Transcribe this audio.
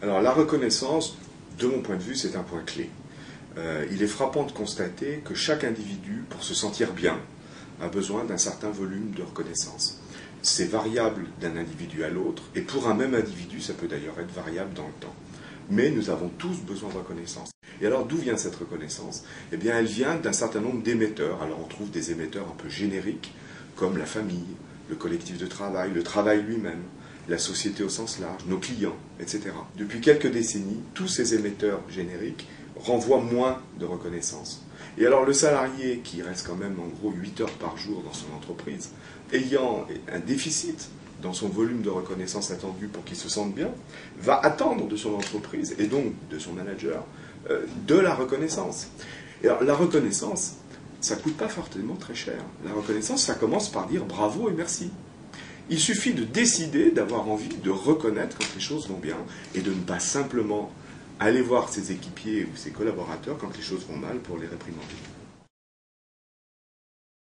Alors la reconnaissance, de mon point de vue, c'est un point clé. Il est frappant de constater que chaque individu, pour se sentir bien, a besoin d'un certain volume de reconnaissance. C'est variable d'un individu à l'autre, et pour un même individu, ça peut d'ailleurs être variable dans le temps. Mais nous avons tous besoin de reconnaissance. Et alors d'où vient cette reconnaissance? Eh bien elle vient d'un certain nombre d'émetteurs. Alors on trouve des émetteurs un peu génériques, comme la famille, le collectif de travail, le travail lui-même, la société au sens large, nos clients, etc. Depuis quelques décennies, tous ces émetteurs génériques renvoient moins de reconnaissance. Et alors le salarié qui reste quand même en gros 8 heures par jour dans son entreprise, ayant un déficit dans son volume de reconnaissance attendu pour qu'il se sente bien, va attendre de son entreprise, et donc de son manager, de la reconnaissance. Et alors la reconnaissance, ça ne coûte pas forcément très cher. La reconnaissance, ça commence par dire bravo et merci. Il suffit de décider, d'avoir envie de reconnaître quand les choses vont bien, et de ne pas simplement aller voir ses équipiers ou ses collaborateurs quand les choses vont mal pour les réprimander.